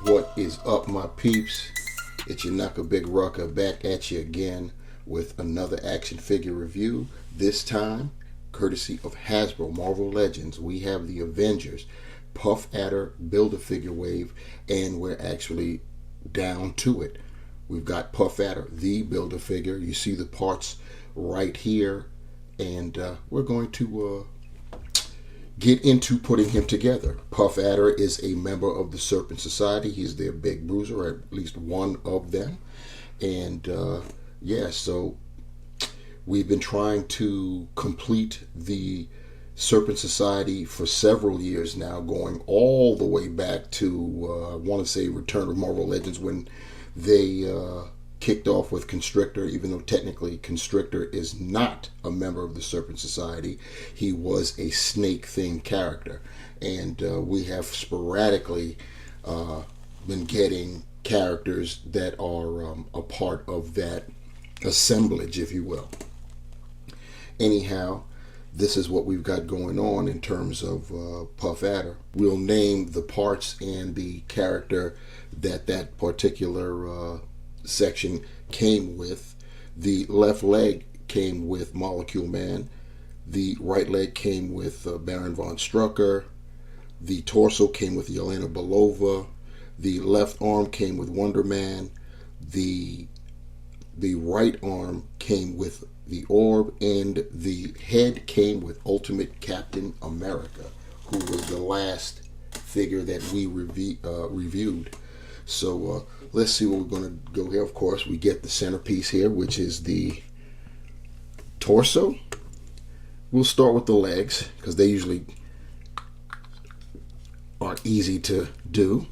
What is up, my peeps? It's your Knuckle Big Rucker back at you again with another action figure review. This time, courtesy of Hasbro Marvel Legends, we have the Avengers Puff Adder Build-A-Figure wave, and we're actually down to it. We've got Puff Adder, the Build-A-Figure. You see the parts right here, and we're going to get into putting him together. Puff Adder is a member of the Serpent Society. He's their big bruiser, or at least one of them. And yeah, so we've been trying to complete the Serpent Society for several years now, going all the way back to, I want to say, Return of Marvel Legends, when they kicked off with Constrictor, even though technically Constrictor is not a member of the Serpent Society. He was a snake-themed character. And we have sporadically been getting characters that are a part of that assemblage, if you will. Anyhow, this is what we've got going on in terms of Puff Adder. We'll name the parts and the character that particular section came with. The left leg came with Molecule Man. The right leg came with Baron von Strucker. The torso came with Yelena Belova. The left arm came with Wonder Man. The right arm came with the Orb, and the head came with Ultimate Captain America, who was the last figure that we reviewed. So let's see what we're going to go here. Of course, we get the centerpiece here, which is the torso. We'll start with the legs, because they usually aren't easy to do.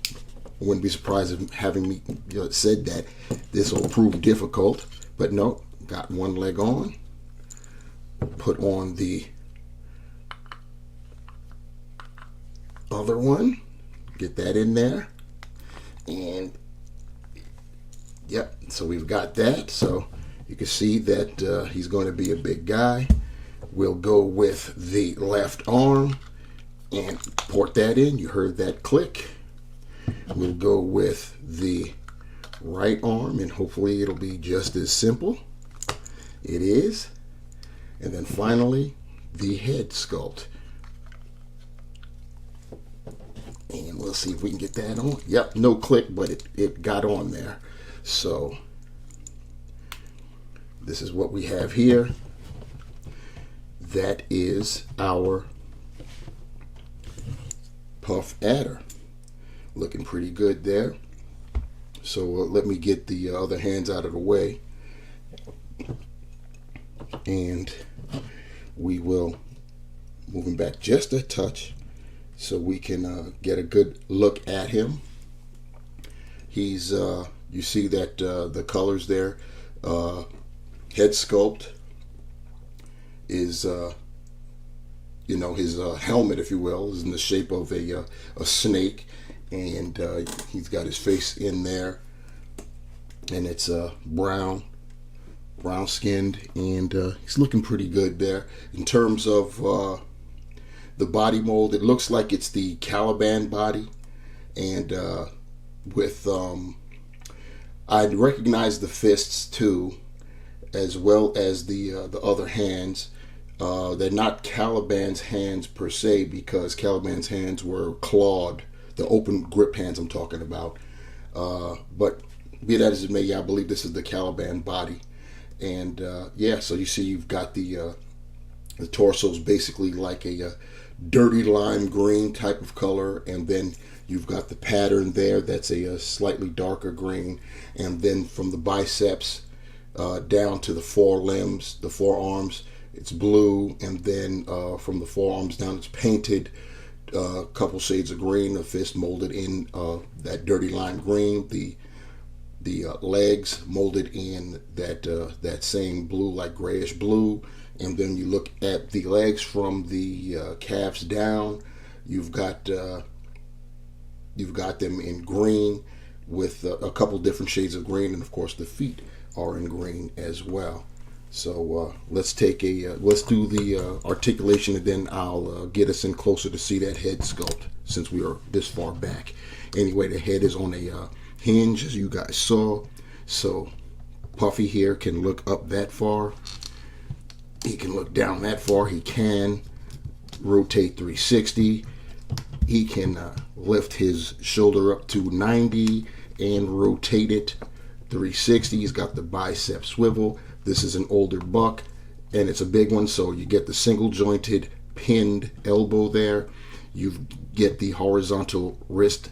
I wouldn't be surprised if having me said that this will prove difficult. But no, got one leg on. Put on the other one. Get that in there. And yep, so we've got that. So you can see that he's going to be a big guy. We'll go with the left arm and port that in. You heard that click. We'll go with the right arm, and hopefully it'll be just as simple. It is. And then finally, the head sculpt. And we'll see if we can get that on. Yep, no click, but it got on there. So this is what we have here. That is our Puff Adder. Looking pretty good there. So let me get the other hands out of the way. And we will move him back just a touch so we can get a good look at him. He's, you see that the colors there, head sculpt is, you know, his helmet, if you will, is in the shape of a snake. And he's got his face in there, and it's brown skinned, and he's looking pretty good there. In terms of the body mold, it looks like it's the Caliban body, and with I'd recognize the fists too, as well as the other hands. They're not Caliban's hands per se, because Caliban's hands were clawed. The open grip hands I'm talking about. But be that as it may, yeah, I believe this is the Caliban body. And yeah, so you see you've got the torso's basically like a dirty lime green type of color, and then you've got the pattern there that's a slightly darker green, and then from the biceps down to the forelimbs, the forearms, it's blue, and then from the forearms down it's painted a couple shades of green, the fist molded in that dirty lime green, the legs molded in that same blue, like grayish blue. And then you look at the legs from the calves down, you've got them in green with a couple different shades of green, and of course the feet are in green as well. So let's take let's do the articulation, and then I'll get us in closer to see that head sculpt since we are this far back. Anyway, the head is on a hinge, as you guys saw. So Puffy here can look up that far. He can look down that far. He can rotate 360. He can lift his shoulder up to 90 and rotate it 360. He's got the bicep swivel. This is an older buck, and it's a big one, so you get the single jointed pinned elbow there. You get the horizontal wrist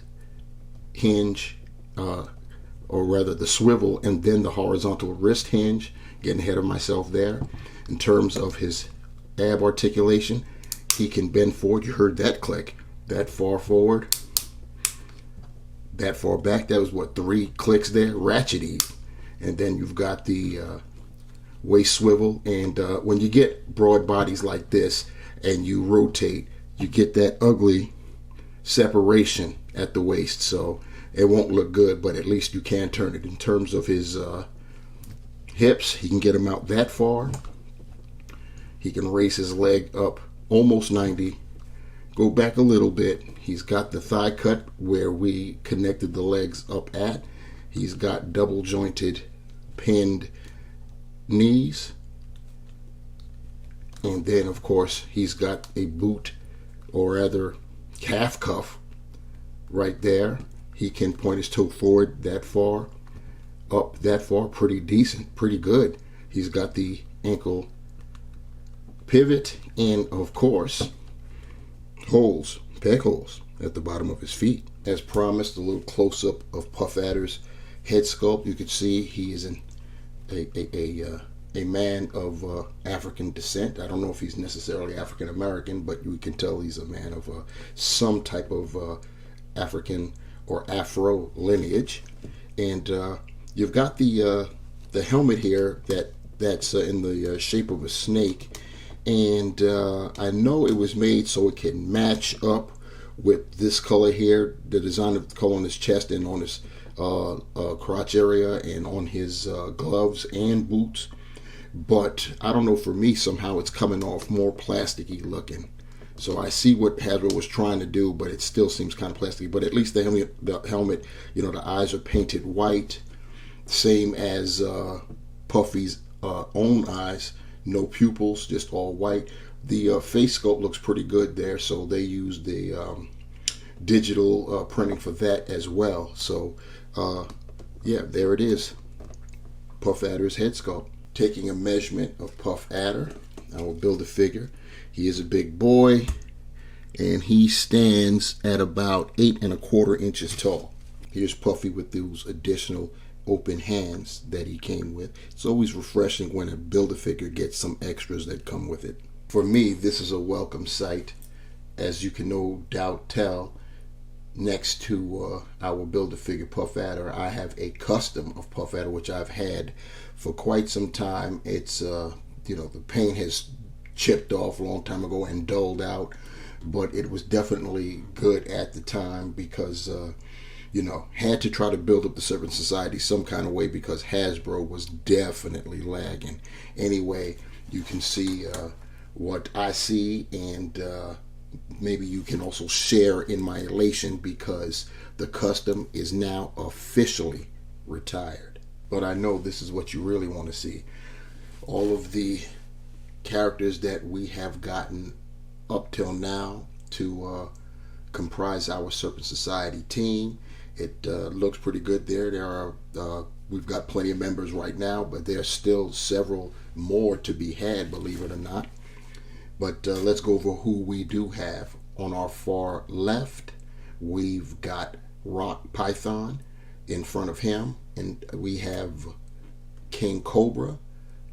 hinge, or rather the swivel, and then the horizontal wrist hinge. Getting ahead of myself there. In terms of his ab articulation, he can bend forward. You heard that click. That far forward, that far back. That was what, 3 clicks there, ratchety. And then you've got the waist swivel. And when you get broad bodies like this and you rotate, you get that ugly separation at the waist. So it won't look good, but at least you can turn it. In terms of his hips, he can get them out that far. He can raise his leg up almost 90. Go back a little bit. He's got the thigh cut where we connected the legs up at. He's got double jointed pinned knees. And then, of course, he's got a boot, or rather calf cuff right there. He can point his toe forward that far, up that far. Pretty decent, pretty good. He's got the ankle pivot, and of course holes, peg holes at the bottom of his feet. As promised, a little close-up of Puff Adder's head sculpt. You can see he is a man of African descent. I don't know if he's necessarily African American, but you can tell he's a man of some type of African or Afro lineage. And you've got the helmet here that's in the shape of a snake. And I know it was made so it can match up with this color here, the design of the color on his chest and on his crotch area and on his gloves and boots. But I don't know, for me, somehow it's coming off more plasticky looking. So I see what Hasbro was trying to do, but it still seems kind of plasticky. But at least the helmet, you know, the eyes are painted white, same as Puffy's own eyes. No pupils, just all white. The face sculpt looks pretty good there, so they used the digital printing for that as well. So yeah, there it is, Puff Adder's head sculpt. Taking a measurement of Puff Adder, I will build a figure. He is a big boy, and he stands at about 8 1/4 inches tall. Here's Puffy with those additional open hands that he came with. It's always refreshing when a Build-A-Figure gets some extras that come with it. For me, this is a welcome sight. As you can no doubt tell, next to our Build-A-Figure Puff Adder, I have a custom of Puff Adder, which I've had for quite some time. It's you know, the paint has chipped off a long time ago and dulled out, but it was definitely good at the time because you know, had to try to build up the Serpent Society some kind of way because Hasbro was definitely lagging. Anyway, you can see what I see, and maybe you can also share in my elation because the custom is now officially retired. But I know this is what you really want to see. All of the characters that we have gotten up till now to comprise our Serpent Society team. It looks pretty good there. We've got plenty of members right now, but there's still several more to be had, believe it or not. But let's go over who we do have. On our far left, we've got Rock Python in front of him, and we have King Cobra,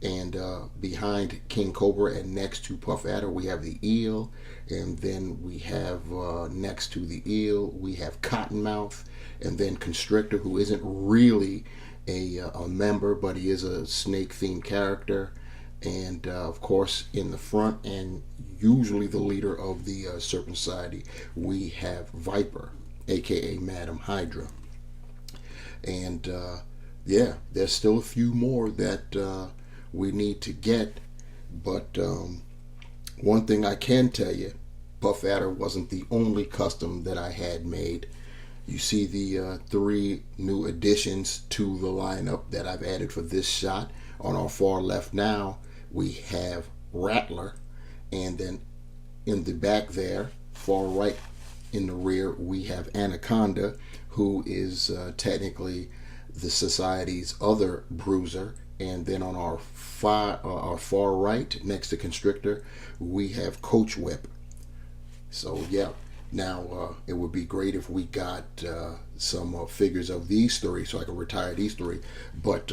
and behind King Cobra and next to Puff Adder, we have the Eel, and then we have next to the Eel, we have Cottonmouth, and then Constrictor, who isn't really a member, but he is a snake-themed character. And of course, in the front, and usually the leader of the Serpent Society, we have Viper, aka Madam Hydra. And yeah, there's still a few more that we need to get. But one thing I can tell you, Puff Adder wasn't the only custom that I had made. You see the 3 new additions to the lineup that I've added for this shot. On our far left now, we have Rattler, and then in the back there, far right in the rear, we have Anaconda, who is technically the Society's other bruiser. And then on our far right, next to Constrictor, we have Coach Whip. So yeah, now it would be great if we got some figures of these 3, so I can retire these 3. But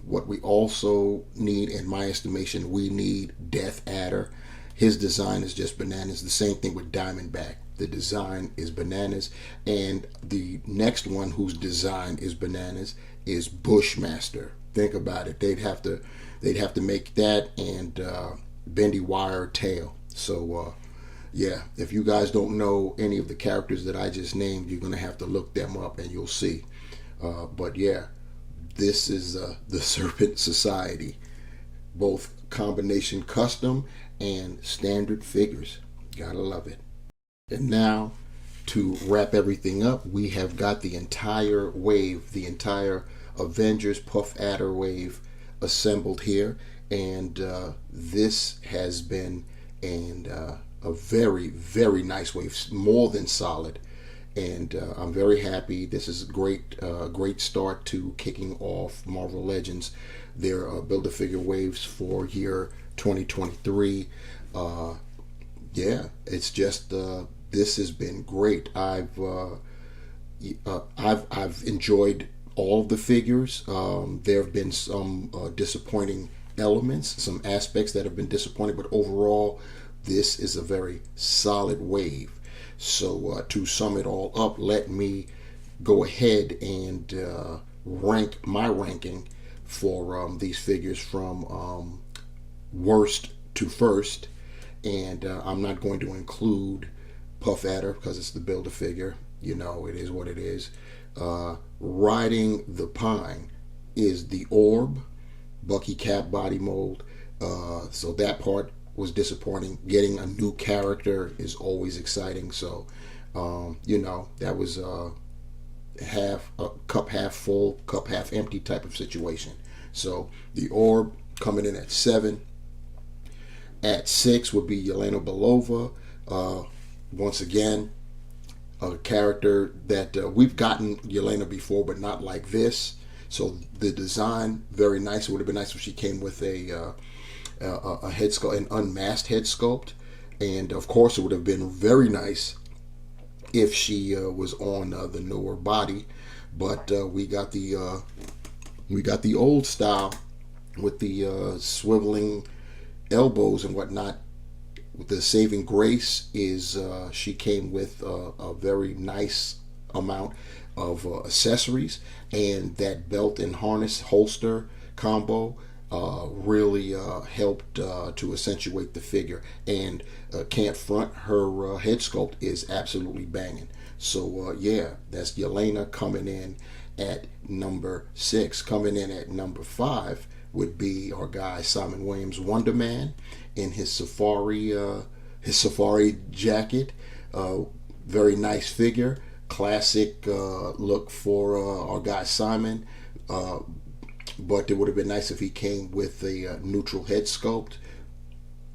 what we also need, in my estimation, we need Death Adder. His design is just bananas. The same thing with Diamondback. The design is bananas. And the next one whose design is bananas is Bushmaster. Think about it. They'd have to make that and bendy wire tail. So yeah, if you guys don't know any of the characters that I just named, you're gonna have to look them up and you'll see. But yeah, this is the Serpent Society, both combination custom and standard figures. Gotta love it. And now, to wrap everything up, we have got the entire wave, the entire Avengers Puff Adder wave assembled here, and this has been a very, very nice wave, more than solid, and I'm very happy. This is a great start to kicking off Marvel Legends, their Build-A-Figure waves for year 2023. Yeah, it's just this has been great. I've enjoyed all of the figures. There have been some disappointing elements, some aspects that have been disappointing, but overall, this is a very solid wave. So to sum it all up, let me go ahead and rank my ranking for these figures from worst to first. And I'm not going to include Puff Adder because it's the Build-A-Figure. You know, it is what it is. Riding the Pine is the Orb, Bucky Cap body mold. So that part was disappointing. Getting a new character is always exciting. So, you know, that was a cup half full, cup half empty type of situation. So the Orb coming in at 7. At 6 would be Yelena Belova. Once again, a character that we've gotten Yelena before, but not like this. So the design, very nice. It would have been nice if she came with a head sculpt, an unmasked head sculpt, and of course it would have been very nice if she was on the newer body. But we got the old style with the swiveling elbows and whatnot. The saving grace is she came with a very nice amount of accessories, and that belt and harness holster combo really helped to accentuate the figure. And can't front, her head sculpt is absolutely banging. So yeah, that's Yelena coming in at number 6. Coming in at number 5 would be our guy Simon Williams, Wonder Man, in his safari jacket. Very nice figure, classic look for our guy Simon. But it would have been nice if he came with a neutral head sculpt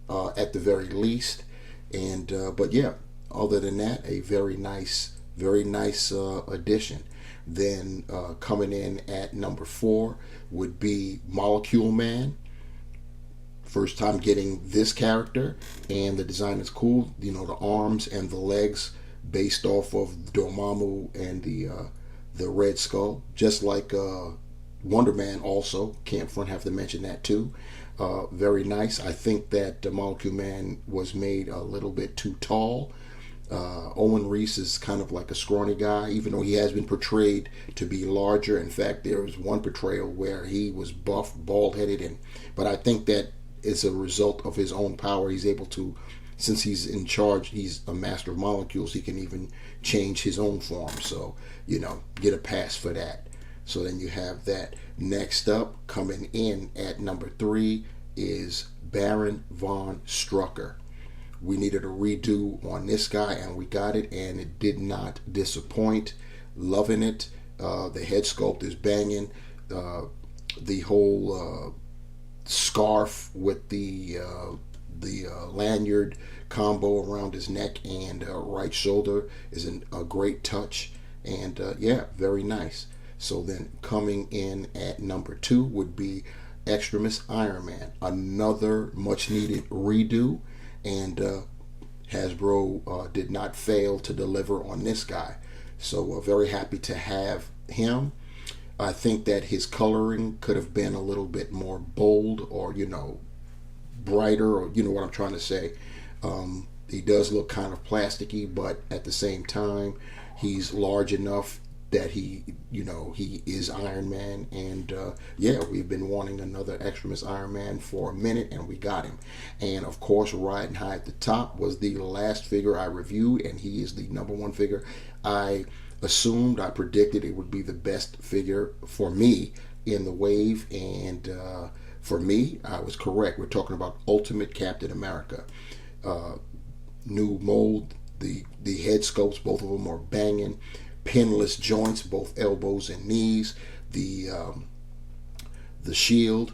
at the very least. And but yeah, other than that, a very nice addition. Then coming in at number 4 would be Molecule Man. First time getting this character, and the design is cool. You know, the arms and the legs based off of Dormammu and the Red Skull, just like Wonder Man. Also, can't front, have to mention that too. Very nice. I think that Molecule Man was made a little bit too tall. Owen Reese is kind of like a scrawny guy, even though he has been portrayed to be larger. In fact, there was one portrayal where he was buff, bald-headed, but I think that is a result of his own power. He's able to, since he's in charge, he's a master of molecules, he can even change his own form. So, you know, get a pass for that. So then you have that. Next up, Coming in at number 3 is Baron von Strucker. We needed a redo on this guy, and we got it, and it did not disappoint. Loving it. The head sculpt is banging. The whole scarf with the lanyard combo around his neck and right shoulder is a great touch, and yeah, very nice. So then coming in at number 2 would be Extremis Iron Man, another much needed redo, and Hasbro did not fail to deliver on this guy. So very happy to have him. I think that his coloring could have been a little bit more bold, or brighter, or what I'm trying to say. He does look kind of plasticky, but at the same time, he's large enough that he is Iron Man, and yeah, we've been wanting another Extremis Iron Man for a minute, and we got him. And of course, riding high at the top was the last figure I reviewed, and he is the number 1 figure. I predicted it would be the best figure for me in the wave, and for me, I was correct. We're talking about Ultimate Captain America. New mold, the head sculpts, both of them are banging. Pinless joints, both elbows and knees. The shield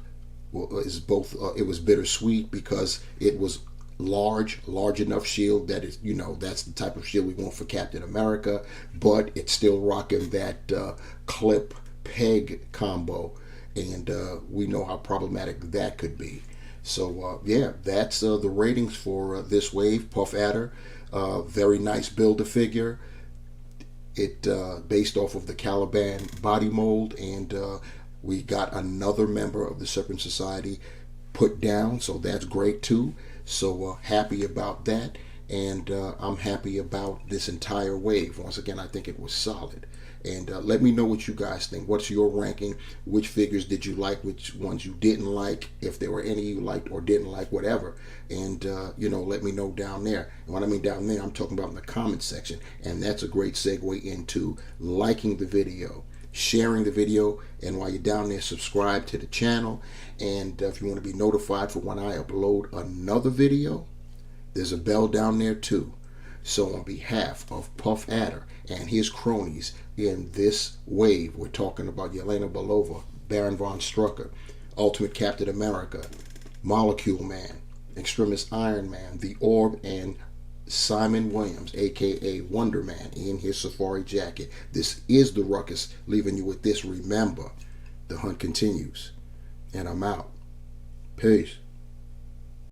is both. It was bittersweet because it was large enough shield that is, that's the type of shield we want for Captain America, but it's still rocking that clip peg combo, and we know how problematic that could be. So yeah, that's the ratings for this wave. Puff Adder, very nice Build-A-Figure. It based off of the Caliban body mold, and we got another member of the Serpent Society put down, so that's great too. So happy about that, and I'm happy about this entire wave. Once again, I think it was solid. And let me know what you guys think. What's your ranking? Which figures did you like? Which ones you didn't like? If there were any you liked or didn't like, whatever. And, let me know down there. And when I mean down there, I'm talking about in the comment section. And that's a great segue into liking the video, sharing the video, and while you're down there, subscribe to the channel. And if you want to be notified for when I upload another video, there's a bell down there too. So on behalf of Puff Adder and his cronies in this wave, we're talking about Yelena Belova, Baron von Strucker, Ultimate Captain America, Molecule Man, Extremis Iron Man, The Orb, and Simon Williams, aka Wonder Man, in his safari jacket. This is the Ruckus, leaving you with this. Remember, the hunt continues, and I'm out. Peace.